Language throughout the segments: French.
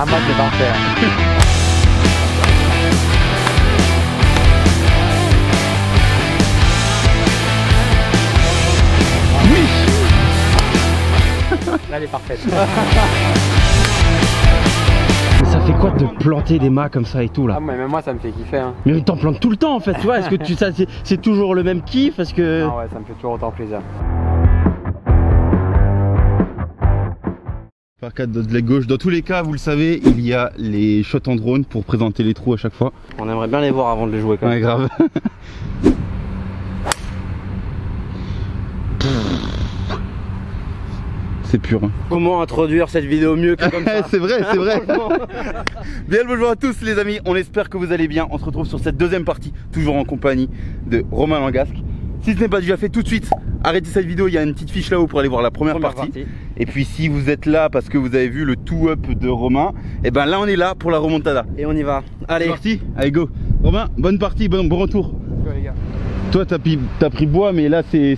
Ah moi c'est parfait. Oui. Là elle est parfaite. Ça fait quoi de planter des mâts comme ça et tout là? Ah mais même moi ça me fait kiffer hein. Mais t'en plantes tout le temps en fait, tu vois? Est-ce que c'est toujours le même kiff? Parce que... Ah ouais, ça me fait toujours autant plaisir. Par 4 de leg gauche. Dans tous les cas, vous le savez, il y a les shots en drone pour présenter les trous à chaque fois. On aimerait bien les voir avant de les jouer quand même. Ouais, grave. C'est pur. Hein. Comment introduire cette vidéo mieux que comme ça? C'est vrai, c'est vrai. Bien le bonjour à tous les amis, on espère que vous allez bien. On se retrouve sur cette deuxième partie, toujours en compagnie de Romain Langasque. Si ce n'est pas déjà fait, tout de suite, arrêtez cette vidéo, il y a une petite fiche là-haut pour aller voir la première partie. Et puis si vous êtes là parce que vous avez vu le two-up de Romain, et ben là on est là pour la remontada. Et on y va. Allez. C'est parti, allez go. Romain, bonne partie, bon retour. Go, les gars. Toi t'as pris bois, mais là c'est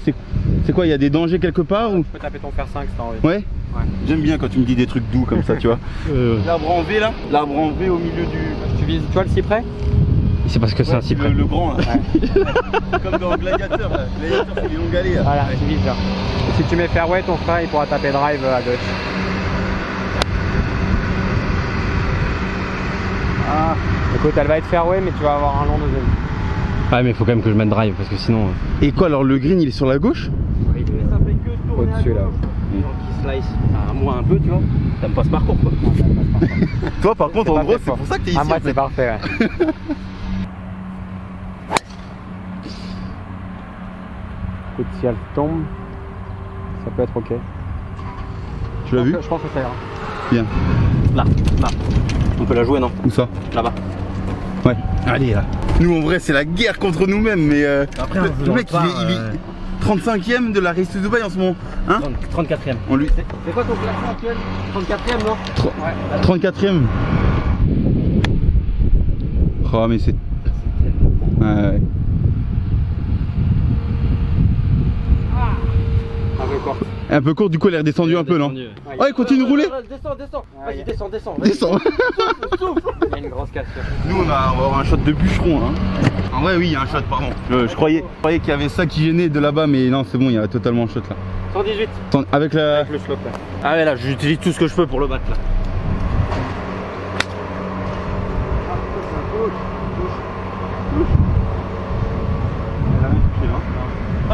quoi, il y a des dangers quelque part ou... Tu peux taper ton fer 5 si t'as envie. Ouais. J'aime bien quand tu me dis des trucs doux comme ça, tu vois. L'arbre en V là, l'arbre en V au milieu du... Tu vises, tu vois le cyprès? C'est parce que c'est un cyprès. Le grand là. Ouais. Comme dans Gladiateur là. Gladiateur c'est les longues allées là. Voilà, tu vises là. Et si tu mets fairway, ton frère il pourra taper drive à gauche. Ah. Écoute, elle va être fairway, mais tu vas avoir un long deuxième. Ouais, mais il faut quand même que je mette drive parce que sinon. Et quoi alors, le green il est sur la gauche? Oui, mais ça fait que tourner au-dessus là. Qui slice. Enfin, moi un peu, tu vois. T'aimes pas ce parcours quoi. Toi par contre, en gros, c'est pour ça que t'es ici. Ah, moi c'est parfait, ouais. Écoute, si elle tombe, ça peut être ok. Tu l'as vu? Je pense que ça ira. Bien. Là. On peut la jouer, non? Où ça? Là-bas. Ouais. Allez là. Nous en vrai, c'est la guerre contre nous-mêmes, mais après, le mec il est 35ème de la Race to Dubai en ce moment. Hein? 34ème. On lui... C'est quoi ton classement actuel? 34ème, non? Ouais. 34ème. Oh mais c'est... Ouais. Un peu court. Un peu court, du coup elle est redescendue un peu, non? Ouais, il continue de rouler. Descends. Ouais, Vas-y, descends. Descends. Il y a une grosse cassure. Nous on va avoir un shot de bûcheron hein. En vrai oui il y a un shot pardon. Je croyais qu'il y avait ça qui gênait de là-bas mais non c'est bon, il y a totalement un shot là. 118. Avec la... Avec le slope là. Ah ouais, là j'utilise tout ce que je peux pour le battre là.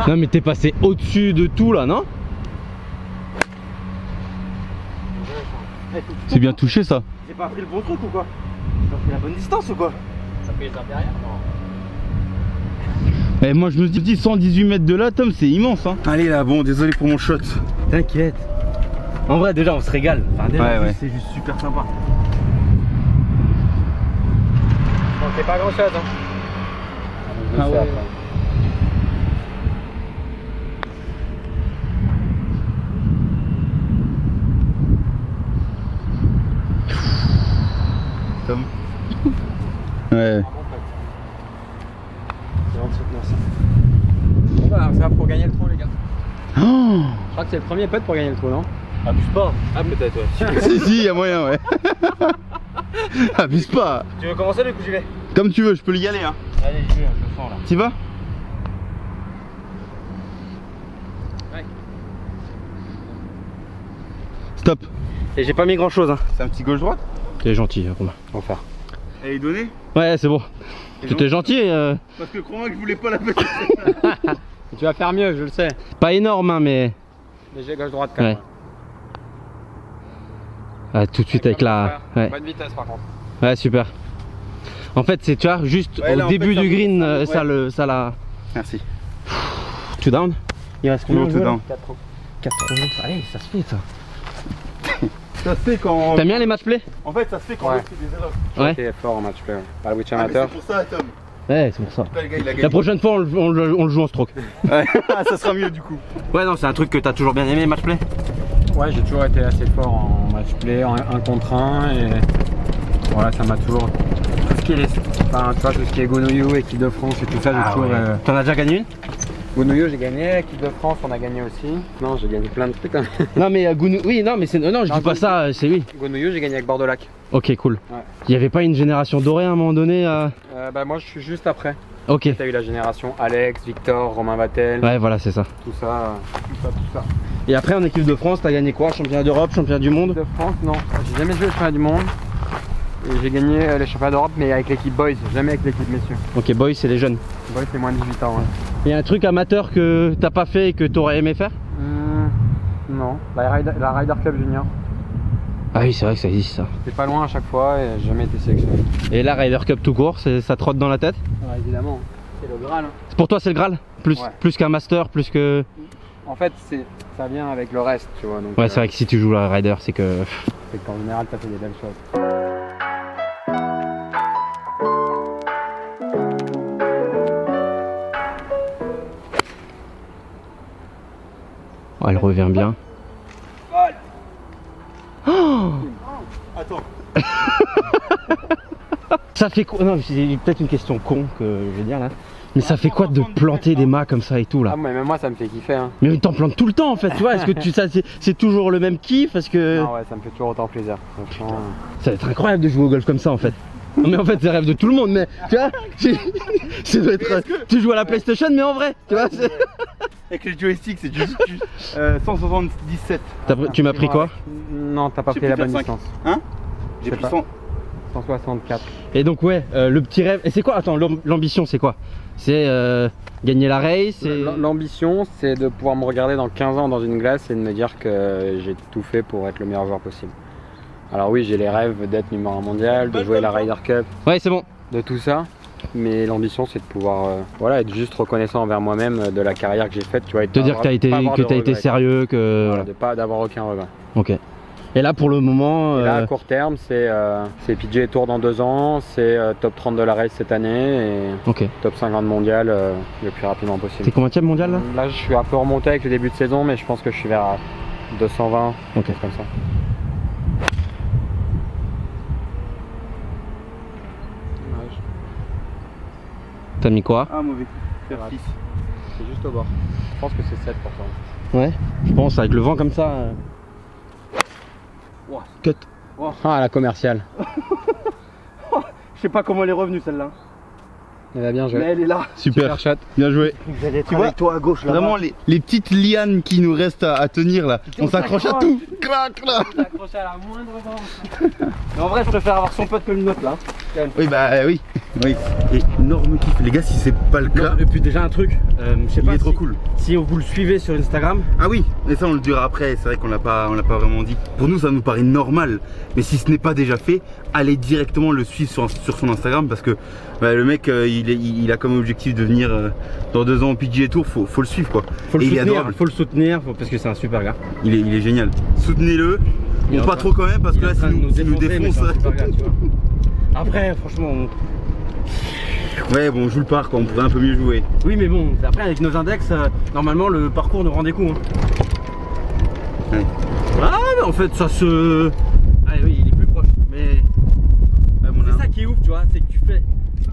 Non mais t'es passé au-dessus de tout là, non? C'est bien touché ça. J'ai pas pris le bon truc ou quoi? J'ai pris la bonne distance ou quoi? Ça fait les derrière, non? Et moi je me dis 118 mètres de là Tom, c'est immense hein. Allez là, bon désolé pour mon shot. T'inquiète. En vrai déjà on se régale. Enfin déjà ouais. c'est juste super sympa. Bon, c'est pas grand chose hein. Ah ouais. Tom. Ouais. Bon bah ça va pour gagner le trou les gars. Oh Je crois que c'est le premier putt pour gagner le trou, non? Abuse pas. Ah peut-être ouais. si, il y a moyen ouais. Abuse pas. Tu veux commencer du coup j'y vais? Comme tu veux, je peux y aller hein. Allez j'y vais, je le sens là. T'y vas? Ouais. Stop. Et j'ai pas mis grand chose hein. C'est un petit gauche-droite? T'es gentil Romain. On va faire. Elle est donnée? Ouais c'est bon. T'es gentil Parce que crois-moi que je voulais pas la mettre. Tu vas faire mieux, je le sais. Pas énorme hein mais... Léger gauche-droite quand même. Ah, tout de suite avec la... Ouais. Bonne vitesse par contre. Ouais super. En fait c'est tu vois juste ouais, là, au début fait, du green ouais. ça la... Merci. Two down. Il reste combien? Two down. 4 allez ça se fait ça. Ça se fait quand... T'aimes bien les match play? En fait ça se fait quand Ouais. on fait des erreurs. Ouais. T'es fort en match play. Pas le witch Ah, mais amateur. c'est pour ça Tom. Ouais c'est pour ça. Le gars, il a gagné. La prochaine fois on le joue en stroke. Ouais. Ça sera mieux du coup. Ouais non c'est un truc que t'as toujours bien aimé match play? Ouais, j'ai toujours été assez fort en match play, en 1 contre 1 et voilà, ça m'a toujours... Tout ce qui est, enfin, tu vois, tout ce qui est Gonoyu, équipe de France et tout ça, j'ai toujours... T'en as déjà gagné une? Gounouillou, j'ai gagné. L'équipe de France, on a gagné aussi. Non, j'ai gagné plein de trucs. Hein. Non, mais Gounouillou, oui, non, mais c'est. Non, je dis pas ça, c'est lui. Gounouillou, j'ai gagné avec Bordeaux-Lac. Ok, cool. Ouais. Il y avait pas une génération dorée à un moment donné Bah, moi, je suis juste après. Ok. T'as eu la génération Alex, Victor, Romain Vatel. Ouais, voilà, c'est ça. Tout ça. Et après, en équipe de France, t'as gagné quoi? Championnat d'Europe, championnat du monde? De France, non. J'ai jamais joué le championnat du monde. Et j'ai gagné les championnats d'Europe, mais avec l'équipe Boys, jamais avec l'équipe messieurs. Ok, boys, c'est les jeunes. Boys, c'est moins de 18 ans. Ouais. Il y a un truc amateur que t'as pas fait et que t'aurais aimé faire? Non, la Ryder Cup Junior. Ah oui, c'est vrai que ça existe ça. J'étais pas loin à chaque fois et j'ai jamais été sélectionné. Et la Ryder Cup tout court, ça trotte dans la tête? Ouais, évidemment, c'est le Graal. Hein. Pour toi, c'est le Graal? Plus, Ouais. plus qu'un master, plus que. En fait, ça vient avec le reste, tu vois. Donc, Ouais, c'est vrai que si tu joues la Ryder, c'est que. c'est qu'en général, t'as fait des belles choses. Oh, elle revient bien. Oh Attends. Ça fait quoi? Non, c'est peut-être une question con que je vais dire là. Mais ça fait quoi de planter des mâts comme ça et tout là? Ah, mais même moi, ça me fait kiffer. Hein. Mais t'en plantes tout le temps en fait, tu vois? Est-ce que c'est toujours le même kiff? Parce que Non, ouais, ça me fait toujours autant plaisir. Franchement. ça va être incroyable de jouer au golf comme ça en fait. Non mais en fait c'est le rêve de tout le monde, mais tu vois, ça doit être, tu joues à la PlayStation mais en vrai, tu vois. Avec le joystick, c'est juste 177. Tu m'as pris quoi? Non, t'as pas J'ai pris la pris bonne 5. distance. Hein? J'ai Je sais pris pas. 100. 164. Et donc ouais, le petit rêve. Et c'est quoi? Attends, l'ambition c'est quoi? C'est gagner la race et... L'ambition, c'est de pouvoir me regarder dans 15 ans dans une glace et de me dire que j'ai tout fait pour être le meilleur joueur possible. Alors oui, j'ai les rêves d'être numéro 1 mondial, de jouer la Ryder Cup, Ouais, c'est bon. de tout ça. Mais l'ambition, c'est de pouvoir voilà, être juste reconnaissant envers moi-même de la carrière que j'ai faite. Tu vois, et de Te pas dire que t'as été, pas avoir de été regrets. sérieux, que... Voilà, de pas d'avoir aucun regret. Ok. Et là pour le moment... Et là, à court terme, c'est PGA Tour dans 2 ans, c'est top 30 de la race cette année et Ok. top 50 mondial le plus rapidement possible. C'est combienième mondial là? Là, je suis un peu remonté avec le début de saison, mais je pense que je suis vers 220, Ok. comme ça. T'as mis quoi? Ah, mauvais. Faire 6. C'est juste au bord. Je pense que c'est 7 pour toi. Ouais. Je pense avec le vent comme ça... Wow. Cut. Ah, la commerciale. Je sais pas comment elle est revenue celle-là. Elle a bien joué. Mais elle est là. Super. shot. Bien joué. Vous allez être Tu vois, avec toi à gauche là. Vraiment les petites lianes qui nous restent à tenir là. On s'accroche à tout. Clac là. Accroché à la moindre vente. Mais en vrai, je préfère avoir son pote que le nôtre là. Oui bah oui. Oui. Énorme kiff les gars, si c'est pas le cas. Et puis déjà un truc, je sais Il pas est trop si, cool. si vous le suivez sur Instagram. Ah oui, mais ça on le dira après, c'est vrai qu'on l'a pas vraiment dit. Pour nous ça nous paraît normal, mais si ce n'est pas déjà fait, allez directement le suivre sur son Instagram parce que bah, le mec il a comme objectif de venir dans 2 ans au PGA Tour, faut le suivre quoi. Faut le Et il est soutenir, adorable, faut le soutenir parce que c'est un super gars. il est génial. Soutenez-le, Il est bon en pas train- trop quand même parce Il que est là en train de s'il nous défoncer, mais défonce. c'est un super gars, tu vois. Après franchement, Ouais bon on joue le parc quoi, on pourrait un peu mieux jouer. oui mais bon, après avec nos index, normalement le parcours nous rend des coups. Hein. Ouais. Ah mais en fait ça se... Ah oui il est plus proche, mais Ouais, mon c'est âme. ça qui est ouf tu vois, c'est que tu fais...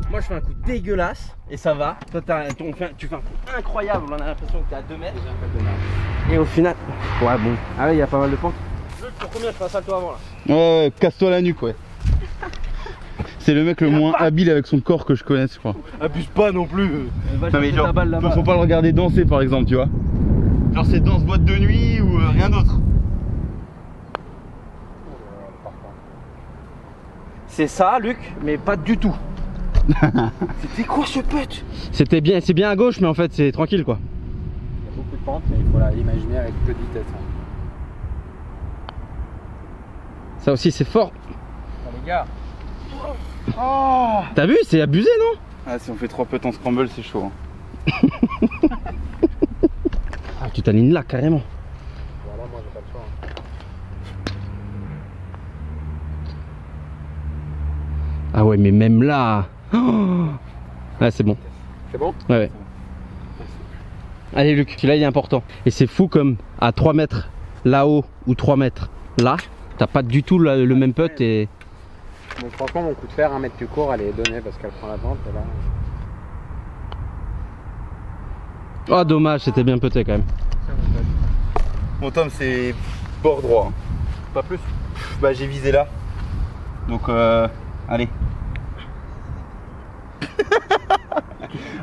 Moi je fais un coup dégueulasse et ça va. Toi tu fais un coup incroyable, on a l'impression que t'es à 2 mètres. Et au final... Ouais bon, ah oui il y a pas mal de pentes. Pour combien je fais un salto avant là? Ouais, casse-toi la nuque ouais. C'est le mec le moins habile avec son corps que je connaisse je crois. Abuse pas non plus. Non mais genre, faut pas le regarder danser par exemple tu vois. Genre c'est danse boîte de nuit ou rien d'autre. C'est ça Luc, mais pas du tout. C'était quoi ce putt? C'était bien, c'est bien à gauche mais en fait c'est tranquille quoi. Il y a beaucoup de pentes, mais il faut l'imaginer avec peu de vitesse. Hein. Ça aussi c'est fort. Oh, les gars. Oh. T'as vu, c'est abusé non? Ah, si on fait 3 putts en scramble, c'est chaud. Hein. Ah tu t'alignes là carrément. Voilà, moi j'ai pas le choix. Hein. Ah ouais mais même là. Oh ouais c'est bon. C'est bon? Ouais ouais. Allez Luc, celui-là il est important. Et c'est fou comme à 3 mètres là-haut ou 3 mètres là, t'as pas du tout le même putt et... Donc franchement mon coup de fer 1 mètre plus court elle est donnée parce qu'elle prend la pente et là... Oh dommage, c'était bien pété quand même. Bon Tom, c'est bord droit. Pas plus. Bah j'ai visé là. Donc allez.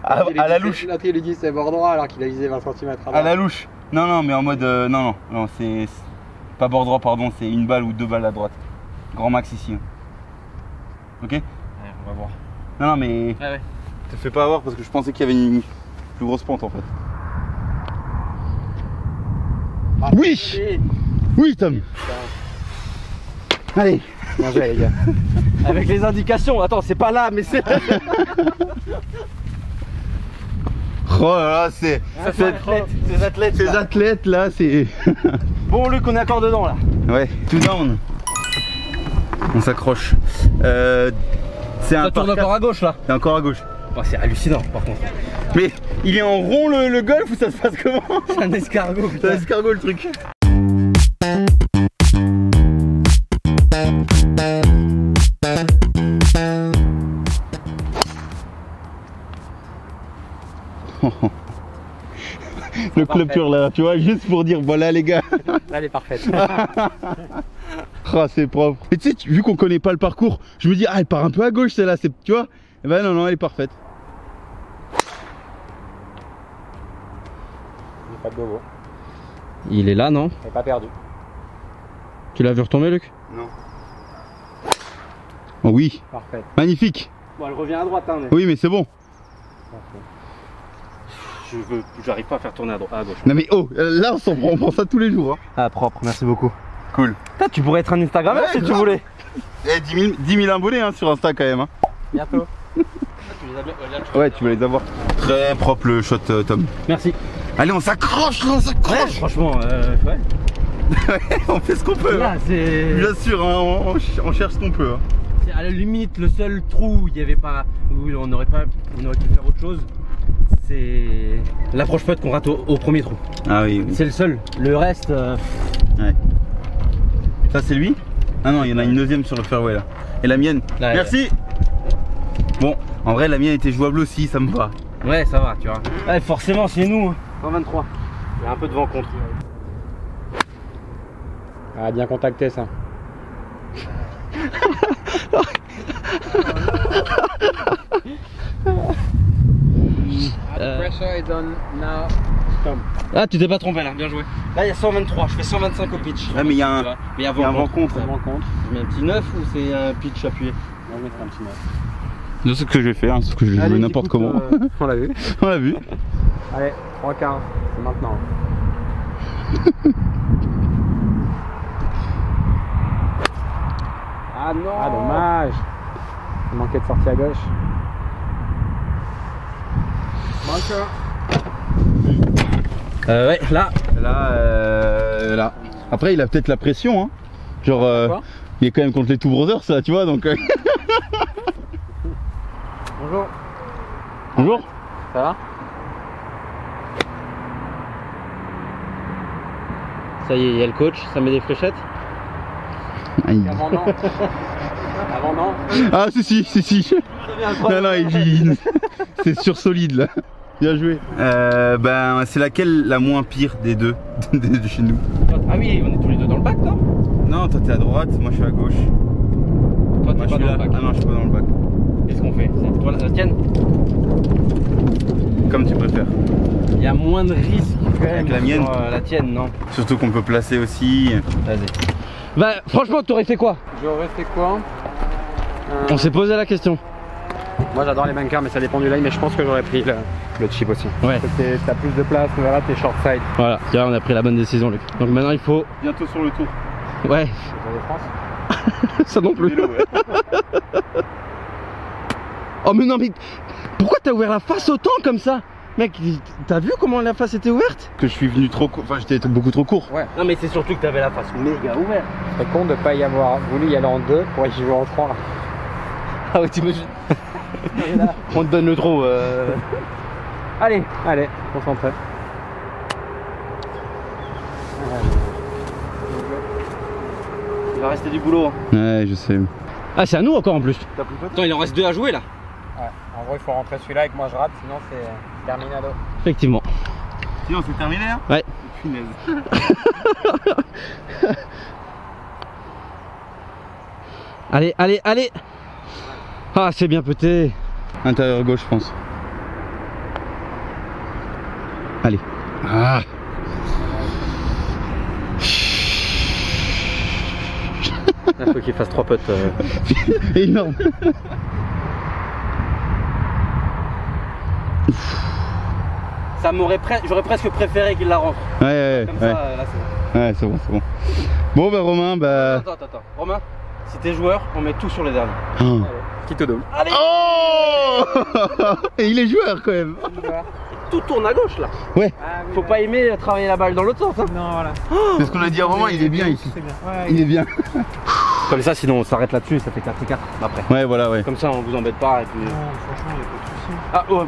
à la louche. L'autre il lui dit c'est bord droit alors qu'il a visé 20 cm. À la louche. Non non mais en mode non c'est pas bord droit pardon, c'est une balle ou deux balles à droite. Grand max ici. Ok. Ouais, on va voir. Non mais Ouais. te fais pas avoir parce que je pensais qu'il y avait une plus grosse pente en fait. Ah, Oui. Oui Tom. Allez. Bien joué les gars. Avec les indications, attends, c'est pas là, mais c'est. Oh là là, c'est Ces athlètes. ces athlètes là, c'est. Bon, Luc, on est encore dedans là. Ouais, two down. On s'accroche. C'est un Ça tourne par encore à gauche là. C'est encore à gauche. Oh, c'est hallucinant par contre. Mais il est en rond le golf ou ça se passe comment? C'est un escargot. C'est un escargot le truc. Le clôture là, tu vois, juste pour dire voilà les gars. Là elle est parfaite. Ah c'est propre. Mais tu sais, vu qu'on connaît pas le parcours, je me dis ah elle part un peu à gauche celle-là, c'est tu vois. Et ben non elle est parfaite. Il pas de bobo. Il est là, non? Il est pas perdu. Tu l'as vu retomber, Luc? Non. Oh oui, Parfait. magnifique. Bon, elle revient à droite, hein. Mais... Oui mais c'est bon. J'arrive pas à faire tourner à gauche. Non mais oh, là on prend ça tous les jours. Hein. Ah, propre, merci beaucoup. Cool. Putain, tu pourrais être un Instagrammeur Ouais, si tu grave. voulais. Eh, 10 000 abonnés hein, sur Insta quand même. Hein. Bientôt. Ouais, tu vas les avoir. Très propre le shot, Tom. Merci. Allez, on s'accroche là, on Ouais, s'accroche. franchement, ouais. On fait ce qu'on peut. Là, Hein. c'est. Bien sûr, hein, on cherche ce qu'on peut. Hein. C'est à la limite le seul trou où il y avait pas. Où on aurait pu faire autre chose. C'est l'approche putt qu'on rate au premier trou. Ah oui. C'est le seul. Le reste. Ouais. Ça c'est lui? Ah non, il y en a une deuxième sur le fairway là. Et la mienne? Là, merci. Bon, en vrai la mienne était jouable aussi, ça me va. Ouais, ça va, tu vois. Ouais, forcément, c'est nous. Hein. 123. Il y a un peu de vent contre. Ah bien contacté ça. Pressure is on now. Tom. Ah, tu t'es pas trompé là, bien joué. Là, il y a 123, je fais 125 au pitch. Ah mais il y a un, Tu vois. Mais il y a il y a un vent vent contre. contre. Je rencontre. Je mets un petit 9 ou c'est un pitch appuyé? On va mettre un petit neuf. C'est ce que je vais faire, c'est ce que je vais jouer Allez, n'importe écoute, comment. on l'a vu. On l'a vu. Allez, 3-15, c'est maintenant. Ah non. Ah dommage. Il manquait de sortie à gauche. Ouais, là. Là. Après il a peut-être la pression hein. Genre Quoi il est quand même contre les Two Brothers ça tu vois donc. Bonjour. Bonjour. Ça va? Ça y est, il y a le coach, ça met des fléchettes. Aïe. Avant non. Avant non. Ah si. Non non c'est sur solide là. Bien joué. Ben c'est laquelle la moins pire des deux de chez nous? Ah oui, on est tous les deux dans le bac, non? Non toi t'es à droite, moi je suis à gauche. Toi, Moi t'es je pas suis dans là. le bac. Ah non je suis pas dans le bac. Qu'est-ce qu'on fait? C'est toi la tienne? Comme tu préfères. Il y a moins de risques quand même Avec la mienne. sur, la tienne, non? Surtout qu'on peut placer aussi. Vas-y. Bah franchement, t'aurais fait quoi? J'aurais fait quoi? On s'est posé la question. Moi j'adore les bunkers mais ça dépend du line, mais je pense que j'aurais pris le chip aussi. Ouais. Parce que t'as plus de place, mais voilà, t'es short side. Voilà, là on a pris la bonne décision, Luc. Donc maintenant il faut. Bientôt sur le tour. Ouais, Tour de France. ça non plus. Vélo, ouais. Oh mais non, mais pourquoi t'as ouvert la face autant comme ça? Mec, t'as vu comment la face était ouverte? Que je suis venu trop court, enfin j'étais beaucoup trop court. Ouais. Non mais c'est surtout que t'avais la face méga ouverte. C'est con de pas y avoir voulu y aller en 2 pour y jouer en 3. Ah ouais, t'imagines? On te donne le trop. Allez, concentré. Il va rester du boulot. Hein. Ouais je sais. Ah c'est à nous encore en plus. T'as pris quoi? Attends, il en reste 2 à jouer là. Ouais. En gros, il faut rentrer celui-là et que moi je rate, sinon c'est terminado. Effectivement. Sinon c'est terminé hein. Ouais. Punaise. Allez, allez, allez. Ah, c'est bien pété. Intérieur gauche je pense. Allez. Ah. Il faut qu'il fasse 3 putts. Énorme. Ça m'aurait j'aurais presque préféré qu'il la rentre. Ouais. Comme ça, là c'est bon. Ouais, c'est bon, c'est bon. Bon bah Romain, bah... Attends. Romain, si t'es joueur, on met tout sur les derniers. Oh, Quitte au double. Allez. oh. Et il est joueur quand même. Tout tourne à gauche là. Ouais. Faut pas aimer travailler la balle dans l'autre sens. Hein. Non, voilà. C'est ce qu'on a dit à Romain, il est bien ici. C'est bien. Ouais, Il est bien. Comme ça, sinon on s'arrête là-dessus et ça fait 4 et 4 après. Ouais, voilà, ouais. Comme ça, on vous embête pas et puis... non, franchement, il n'y a pas de soucis. Ah, oh,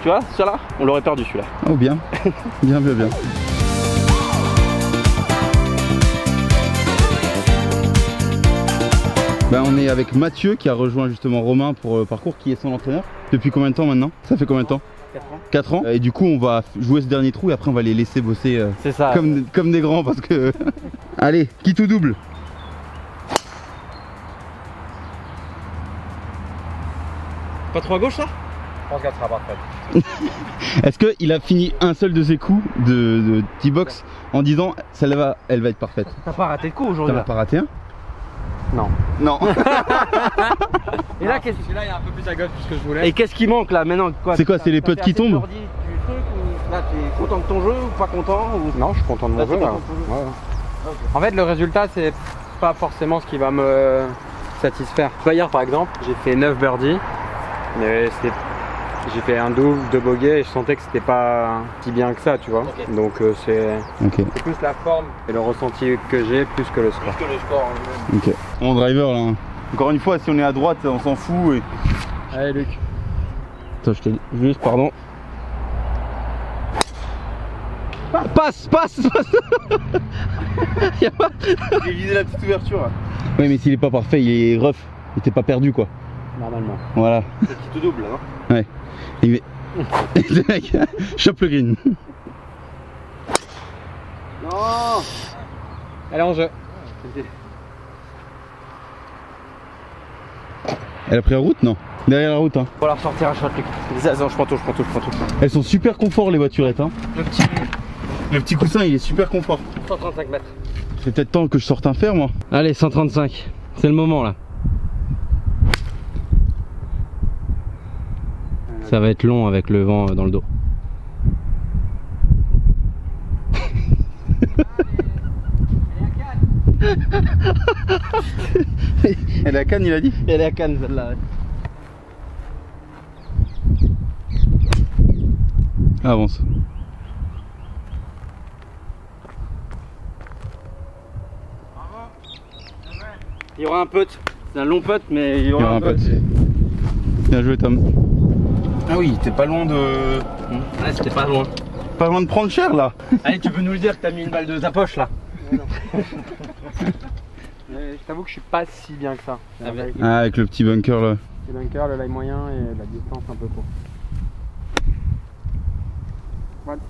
tu vois, celui-là, on l'aurait perdu celui-là. Oh bien. Bien. Bah, on est avec Mathieu qui a rejoint justement Romain pour parcours, qui est son entraîneur. Depuis combien de temps maintenant? Ça fait combien de temps? 4 ans. 4 ans. Et du coup on va jouer ce dernier trou et après on va les laisser bosser C'est ça. comme des grands parce que... Allez, qui tout double? Pas trop à gauche ça? Je pense qu'elle sera parfaite. Est-ce qu'il a fini un seul de ses coups de T-box en disant celle-là elle va être parfaite? T'as pas raté de coup T'en aujourd'hui as là. pas raté un? Non. Non. Et là, qu'est-ce Celui-là, il est un peu plus à gauche que ce que je voulais. Et qu'est-ce qui manque là maintenant quoi? C'est quoi, c'est les putts qui tombent? Là, t'es content de ton jeu ou pas content ou... Non, je suis content de Là, mon t'es jeu. Là. content de ton jeu. Ouais. En fait, le résultat, c'est pas forcément ce qui va me satisfaire. Tu vois, hier par exemple, j'ai fait 9 birdies. Mais j'ai fait un double, 2 bogeys et je sentais que c'était pas si bien que ça, tu vois. Okay. Donc c'est Ok. plus la forme et le ressenti que j'ai plus que le score. Plus que le score en lui-même. Ok. Mon driver là. Hein. Encore une fois, si on est à droite, on s'en fout. Et... Allez, Luc. Attends, je te dis juste, pardon. Passe. J'ai visé la petite ouverture. Là. Oui, mais s'il est pas parfait, il est rough. Il était pas perdu quoi. Normalement. Voilà. C'est qui tout double là, non? Ouais. Il le mec, chope le green. Non. Allez, en jeu. Elle a pris la route? Non. Derrière la route hein. Faut la ressortir un shot, Luc. Attends, je prends tout. Elles sont super confort les voiturettes hein. Le petit coussin il est super confort. 135 mètres. C'est peut-être temps que je sorte un fer moi. Allez, 135. C'est le moment là. Ça va être long avec le vent dans le dos. Elle est à Cannes il a dit? Elle est à Cannes celle-là. Ouais. Avance. Il y aura un putt. C'est un long putt mais il y aura un putt. Bien joué Tom. Ah oui, t'es pas loin de... Ouais, c'était pas loin. Pas loin de prendre cher là. Allez, tu peux nous le dire que t'as mis une balle de ta poche là. Mais je t'avoue que je suis pas si bien que ça. Avec Ah, avec le petit bunker là. le bunker, le lie moyen et la distance un peu courte. Voilà.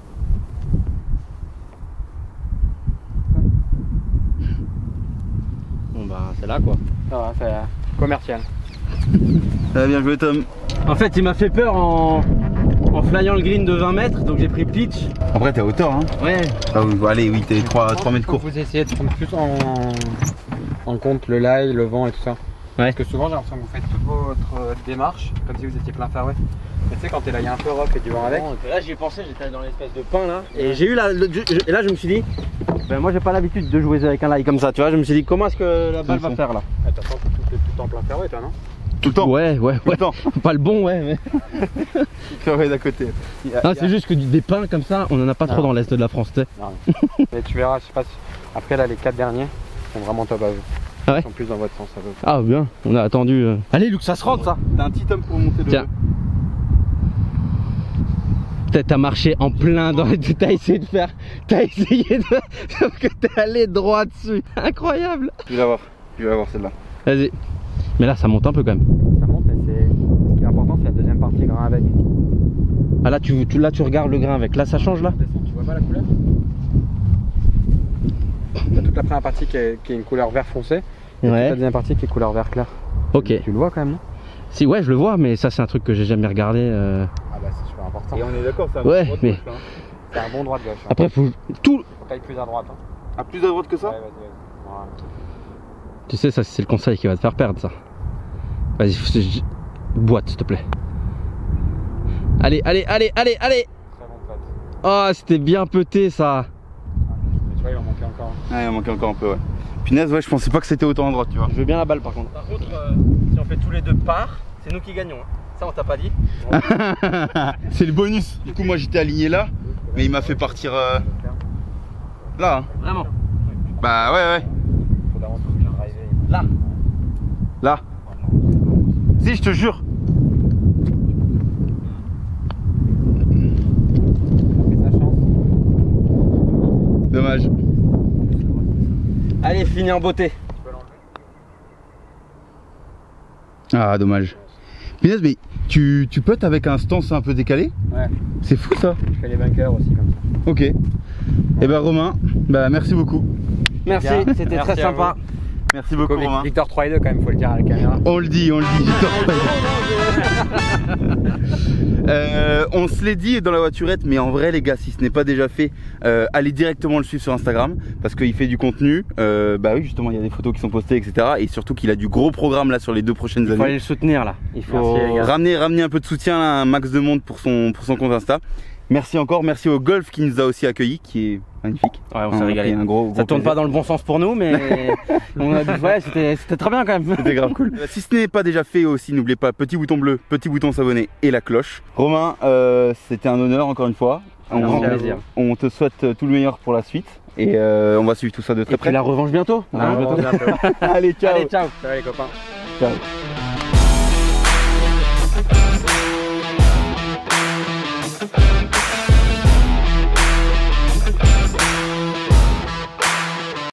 Bon bah c'est là quoi. Ça va, c'est commercial. Ah, bien joué Tom. En fait il m'a fait peur en flyant le green de 20 mètres donc j'ai pris pitch. Après t'es à hauteur hein. Ouais. Ah oui, allez oui, t'es 3 mètres court. Vous essayez de prendre plus en compte le lie, le vent et tout ça. Ouais. Parce que souvent j'ai l'impression que vous faites toute votre démarche comme si vous étiez plein fairway. Mais tu sais quand t'es là, il y a un peu rough et du vent avec. Là j'y ai pensé, j'étais dans l'espèce de pain là. Et j'ai eu et là je me suis dit, ben moi j'ai pas l'habitude de jouer avec un lie comme ça, tu vois. Je me suis dit comment est-ce que la balle va faire là. Ah, t'as tout le temps plein fairway toi non? Tout le temps. Ouais. Tout le temps. Pas le bon ouais mais. Fairway d'à côté. Non c'est juste que des pains comme ça, on en a pas trop dans l'est de la France, tu sais. Mais tu verras, je sais pas si... Après là les 4 derniers sont vraiment top à vous. Ah ouais? Ils sont plus dans votre sens à vous. Ah bien, on a attendu. Allez Luc, ça se rentre ça. T'as un petit homme pour monter le... Tiens. Peut-être t'as marché en plein dans les... T'as essayé de... Sauf que t'es allé droit dessus. Incroyable. Je vais la voir celle-là. Vas-y. Mais là ça monte un peu quand même. Ça monte mais c'est... Ce qui est important c'est la deuxième partie grain avec. Ah là tu regardes le grain avec. Là ça change là. Tu vois pas la couleur? T'as toute la première partie qui est une couleur vert foncé. Et toute la deuxième partie qui est couleur vert clair. Ok. Tu le vois quand même, non? Si ouais je le vois, mais ça c'est un truc que j'ai jamais regardé. Ah bah c'est super important. Et on est d'accord, c'est un Ouais, bon droit de mais- gauche, là, hein. C'est un bon droit de gauche. Hein. Après faut tout. Faut aller plus à droite. Hein. Ah, plus à droite que ça? Ouais, vas-y. Voilà. Tu sais ça c'est le conseil qui va te faire perdre ça. Vas-y, boîte s'il te plaît. Allez. Très bon pote. Oh c'était bien pété ça. Mais tu vois, il en manquait encore. Ouais, il en manquait encore un peu, ouais. Punaise, ouais, je pensais pas que c'était autant à droite, tu vois. Je veux bien la balle par contre. Par contre, si on fait tous les deux part, c'est nous qui gagnons. Hein. Ça on t'a pas dit. C'est le bonus. Du coup, moi j'étais aligné là, mais il m'a fait partir là. Hein. Vraiment. Bah ouais. Faut d'avance que j'ai drivé. Là. Là. Si, je te jure. Ça chance. Dommage. Allez, fini en beauté. Tu peux l'enlever. Ah, dommage. Punaise, mais tu puttes avec un stance un peu décalé? Ouais. C'est fou ça. Je fais les bunkers aussi comme ça. Ok. Et bah Romain, bah merci beaucoup. Merci, c'était Merci très à sympa. Merci beaucoup Romain. Victor 3 et 2 quand même, faut le dire à la caméra. On le dit, on se l'est dit dans la voiturette, mais en vrai les gars, si ce n'est pas déjà fait, allez directement le suivre sur Instagram parce qu'il fait du contenu. Bah oui, justement, il y a des photos qui sont postées, etc. Et surtout qu'il a du gros programme là sur les 2 prochaines Il faut aller années. le soutenir là. Il faut. Merci, les gars. Ramener un peu de soutien, là, un max de monde pour son compte Insta. Merci encore, merci au Golf qui nous a aussi accueillis, qui est magnifique. Ouais, on s'est a régalé. pris un gros Ça tourne plaisir. pas dans le bon sens pour nous, mais on a dit, ouais, c'était très bien quand même. C'était grave cool. Si ce n'est pas déjà fait aussi, n'oubliez pas petit bouton bleu, petit bouton s'abonner et la cloche. Romain, c'était un honneur encore une fois. Un grand plaisir. On te souhaite tout le meilleur pour la suite et on va suivre tout ça de très Et puis près. la revanche bientôt. La revanche bientôt. Allez, ciao. Allez, ciao. Salut les copains. Ciao.